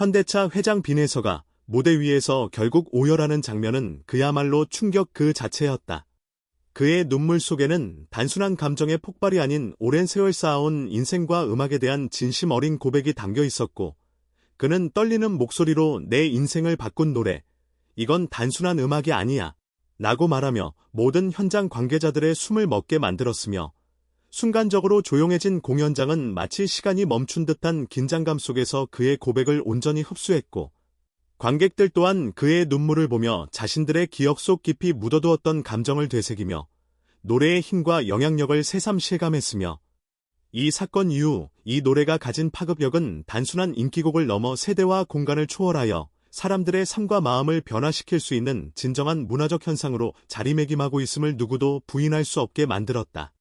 현대차 회장 빈에서가 무대 위에서 결국 오열하는 장면은 그야말로 충격 그 자체였다. 그의 눈물 속에는 단순한 감정의 폭발이 아닌 오랜 세월 쌓아온 인생과 음악에 대한 진심 어린 고백이 담겨 있었고, 그는 떨리는 목소리로 내 인생을 바꾼 노래, 이건 단순한 음악이 아니야 라고 말하며 모든 현장 관계자들의 숨을 멎게 만들었으며, 순간적으로 조용해진 공연장은 마치 시간이 멈춘 듯한 긴장감 속에서 그의 고백을 온전히 흡수했고, 관객들 또한 그의 눈물을 보며 자신들의 기억 속 깊이 묻어두었던 감정을 되새기며 노래의 힘과 영향력을 새삼 실감했으며, 이 사건 이후 이 노래가 가진 파급력은 단순한 인기곡을 넘어 세대와 공간을 초월하여 사람들의 삶과 마음을 변화시킬 수 있는 진정한 문화적 현상으로 자리매김하고 있음을 누구도 부인할 수 없게 만들었다.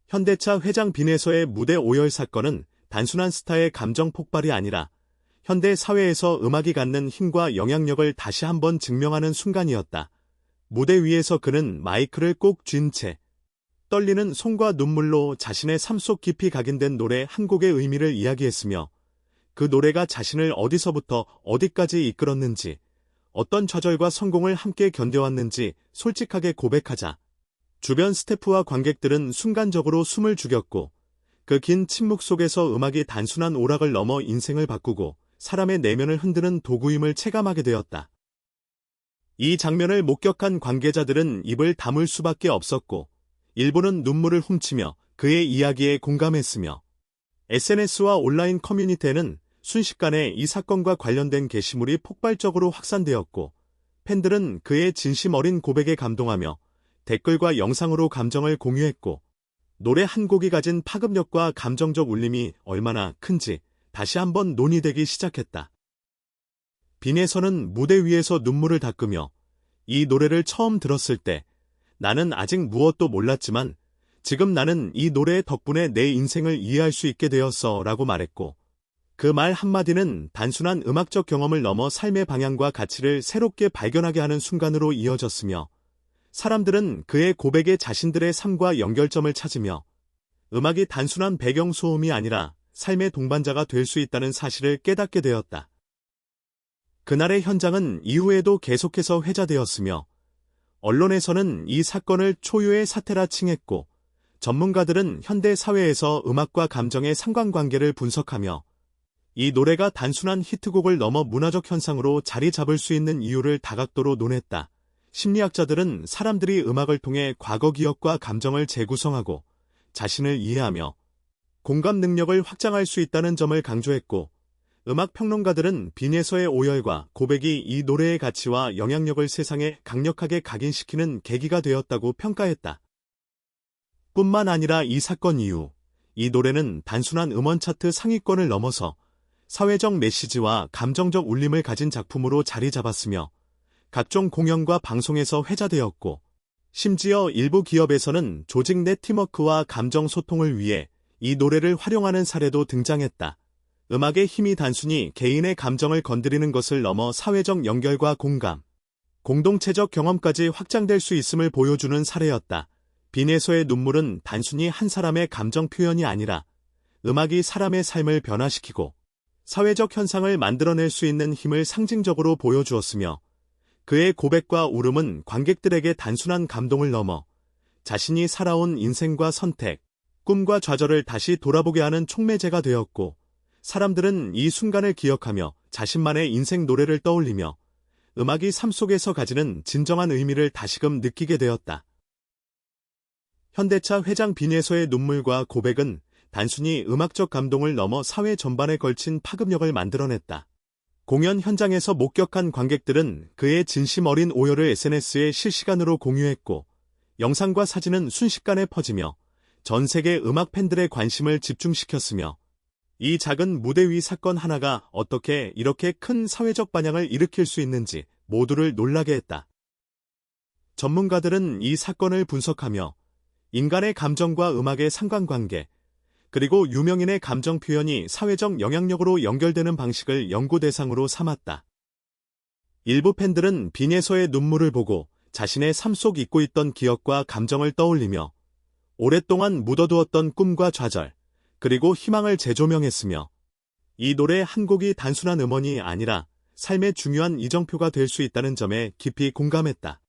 현대차 회장 빈에서의 무대 오열 사건은 단순한 스타의 감정 폭발이 아니라 현대 사회에서 음악이 갖는 힘과 영향력을 다시 한번 증명하는 순간이었다. 무대 위에서 그는 마이크를 꼭 쥔 채 떨리는 손과 눈물로 자신의 삶 속 깊이 각인된 노래 한 곡의 의미를 이야기했으며, 그 노래가 자신을 어디서부터 어디까지 이끌었는지, 어떤 좌절과 성공을 함께 견뎌왔는지 솔직하게 고백하자 주변 스태프와 관객들은 순간적으로 숨을 죽였고, 그 긴 침묵 속에서 음악이 단순한 오락을 넘어 인생을 바꾸고 사람의 내면을 흔드는 도구임을 체감하게 되었다. 이 장면을 목격한 관계자들은 입을 다물 수밖에 없었고, 일부는 눈물을 훔치며 그의 이야기에 공감했으며, SNS와 온라인 커뮤니티에는 순식간에 이 사건과 관련된 게시물이 폭발적으로 확산되었고, 팬들은 그의 진심 어린 고백에 감동하며 댓글과 영상으로 감정을 공유했고, 노래 한 곡이 가진 파급력과 감정적 울림이 얼마나 큰지 다시 한번 논의되기 시작했다. 빈에서는 무대 위에서 눈물을 닦으며, 이 노래를 처음 들었을 때 나는 아직 무엇도 몰랐지만 지금 나는 이 노래 덕분에 내 인생을 이해할 수 있게 되었어 라고 말했고, 그 말 한마디는 단순한 음악적 경험을 넘어 삶의 방향과 가치를 새롭게 발견하게 하는 순간으로 이어졌으며, 사람들은 그의 고백에 자신들의 삶과 연결점을 찾으며 음악이 단순한 배경 소음이 아니라 삶의 동반자가 될 수 있다는 사실을 깨닫게 되었다. 그날의 현장은 이후에도 계속해서 회자되었으며, 언론에서는 이 사건을 초유의 사태라 칭했고, 전문가들은 현대 사회에서 음악과 감정의 상관관계를 분석하며 이 노래가 단순한 히트곡을 넘어 문화적 현상으로 자리 잡을 수 있는 이유를 다각도로 논했다. 심리학자들은 사람들이 음악을 통해 과거 기억과 감정을 재구성하고 자신을 이해하며 공감 능력을 확장할 수 있다는 점을 강조했고, 음악 평론가들은 빈에서의 오열과 고백이 이 노래의 가치와 영향력을 세상에 강력하게 각인시키는 계기가 되었다고 평가했다. 뿐만 아니라 이 사건 이후 이 노래는 단순한 음원 차트 상위권을 넘어서 사회적 메시지와 감정적 울림을 가진 작품으로 자리 잡았으며, 각종 공연과 방송에서 회자되었고, 심지어 일부 기업에서는 조직 내 팀워크와 감정 소통을 위해 이 노래를 활용하는 사례도 등장했다. 음악의 힘이 단순히 개인의 감정을 건드리는 것을 넘어 사회적 연결과 공감, 공동체적 경험까지 확장될 수 있음을 보여주는 사례였다. 빈에서의 눈물은 단순히 한 사람의 감정 표현이 아니라 음악이 사람의 삶을 변화시키고 사회적 현상을 만들어낼 수 있는 힘을 상징적으로 보여주었으며, 그의 고백과 울음은 관객들에게 단순한 감동을 넘어 자신이 살아온 인생과 선택, 꿈과 좌절을 다시 돌아보게 하는 촉매제가 되었고, 사람들은 이 순간을 기억하며 자신만의 인생 노래를 떠올리며 음악이 삶 속에서 가지는 진정한 의미를 다시금 느끼게 되었다. 현대차 회장 빈에서의 눈물과 고백은 단순히 음악적 감동을 넘어 사회 전반에 걸친 파급력을 만들어냈다. 공연 현장에서 목격한 관객들은 그의 진심 어린 오열을 SNS에 실시간으로 공유했고, 영상과 사진은 순식간에 퍼지며 전 세계 음악 팬들의 관심을 집중시켰으며, 이 작은 무대 위 사건 하나가 어떻게 이렇게 큰 사회적 반향을 일으킬 수 있는지 모두를 놀라게 했다. 전문가들은 이 사건을 분석하며 인간의 감정과 음악의 상관관계, 그리고 유명인의 감정 표현이 사회적 영향력으로 연결되는 방식을 연구 대상으로 삼았다. 일부 팬들은 빈에서의 눈물을 보고 자신의 삶 속 잊고 있던 기억과 감정을 떠올리며 오랫동안 묻어두었던 꿈과 좌절, 그리고 희망을 재조명했으며, 이 노래 한 곡이 단순한 음원이 아니라 삶의 중요한 이정표가 될 수 있다는 점에 깊이 공감했다.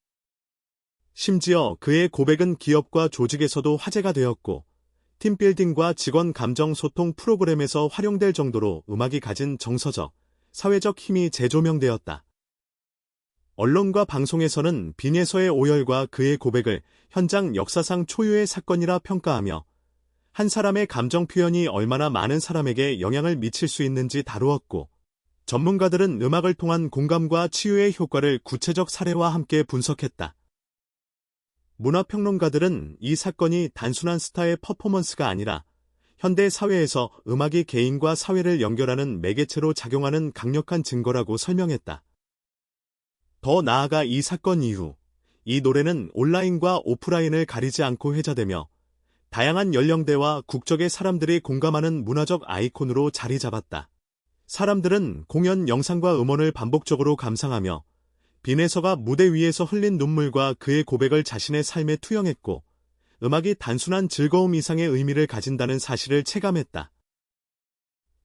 심지어 그의 고백은 기업과 조직에서도 화제가 되었고, 팀빌딩과 직원 감정 소통 프로그램에서 활용될 정도로 음악이 가진 정서적, 사회적 힘이 재조명되었다. 언론과 방송에서는 빈예서의 오열과 그의 고백을 현장 역사상 초유의 사건이라 평가하며 한 사람의 감정 표현이 얼마나 많은 사람에게 영향을 미칠 수 있는지 다루었고, 전문가들은 음악을 통한 공감과 치유의 효과를 구체적 사례와 함께 분석했다. 문화평론가들은 이 사건이 단순한 스타의 퍼포먼스가 아니라 현대 사회에서 음악이 개인과 사회를 연결하는 매개체로 작용하는 강력한 증거라고 설명했다. 더 나아가 이 사건 이후, 이 노래는 온라인과 오프라인을 가리지 않고 회자되며 다양한 연령대와 국적의 사람들이 공감하는 문화적 아이콘으로 자리 잡았다. 사람들은 공연 영상과 음원을 반복적으로 감상하며 빈에서가 무대 위에서 흘린 눈물과 그의 고백을 자신의 삶에 투영했고, 음악이 단순한 즐거움 이상의 의미를 가진다는 사실을 체감했다.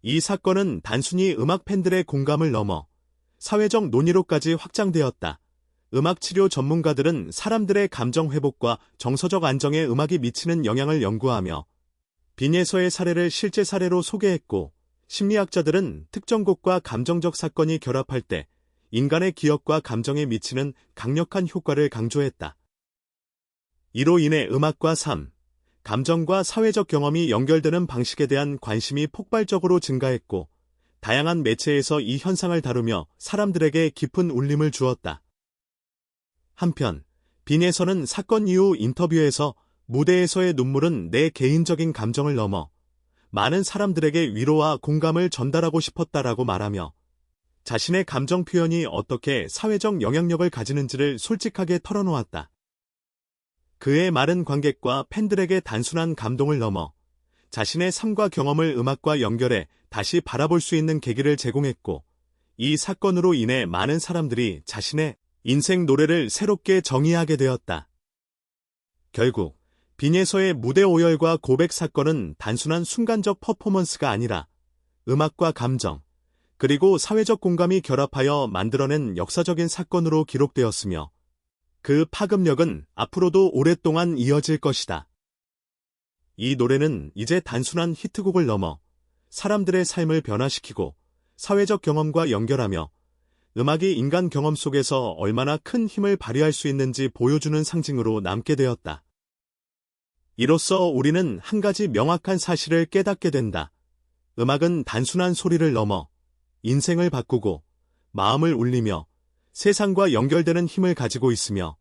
이 사건은 단순히 음악 팬들의 공감을 넘어 사회적 논의로까지 확장되었다. 음악 치료 전문가들은 사람들의 감정 회복과 정서적 안정에 음악이 미치는 영향을 연구하며 빈예서의 사례를 실제 사례로 소개했고, 심리학자들은 특정 곡과 감정적 사건이 결합할 때 인간의 기억과 감정에 미치는 강력한 효과를 강조했다. 이로 인해 음악과 삶, 감정과 사회적 경험이 연결되는 방식에 대한 관심이 폭발적으로 증가했고, 다양한 매체에서 이 현상을 다루며 사람들에게 깊은 울림을 주었다. 한편, 빈에서는 사건 이후 인터뷰에서 무대에서의 눈물은 내 개인적인 감정을 넘어 많은 사람들에게 위로와 공감을 전달하고 싶었다라고 말하며 자신의 감정 표현이 어떻게 사회적 영향력을 가지는지를 솔직하게 털어놓았다. 그의 말은 관객과 팬들에게 단순한 감동을 넘어 자신의 삶과 경험을 음악과 연결해 다시 바라볼 수 있는 계기를 제공했고, 이 사건으로 인해 많은 사람들이 자신의 인생 노래를 새롭게 정의하게 되었다. 결국 빈예서의 무대 오열과 고백 사건은 단순한 순간적 퍼포먼스가 아니라 음악과 감정, 그리고 사회적 공감이 결합하여 만들어낸 역사적인 사건으로 기록되었으며, 그 파급력은 앞으로도 오랫동안 이어질 것이다. 이 노래는 이제 단순한 히트곡을 넘어 사람들의 삶을 변화시키고 사회적 경험과 연결하며 음악이 인간 경험 속에서 얼마나 큰 힘을 발휘할 수 있는지 보여주는 상징으로 남게 되었다. 이로써 우리는 한 가지 명확한 사실을 깨닫게 된다. 음악은 단순한 소리를 넘어 인생을 바꾸고 마음을 울리며 세상과 연결되는 힘을 가지고 있으며,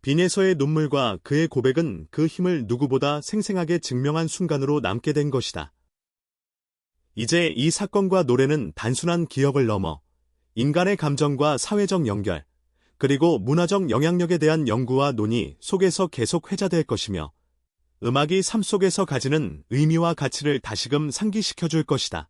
빈에서의 눈물과 그의 고백은 그 힘을 누구보다 생생하게 증명한 순간으로 남게 된 것이다. 이제 이 사건과 노래는 단순한 기억을 넘어 인간의 감정과 사회적 연결, 그리고 문화적 영향력에 대한 연구와 논의 속에서 계속 회자될 것이며, 음악이 삶 속에서 가지는 의미와 가치를 다시금 상기시켜줄 것이다.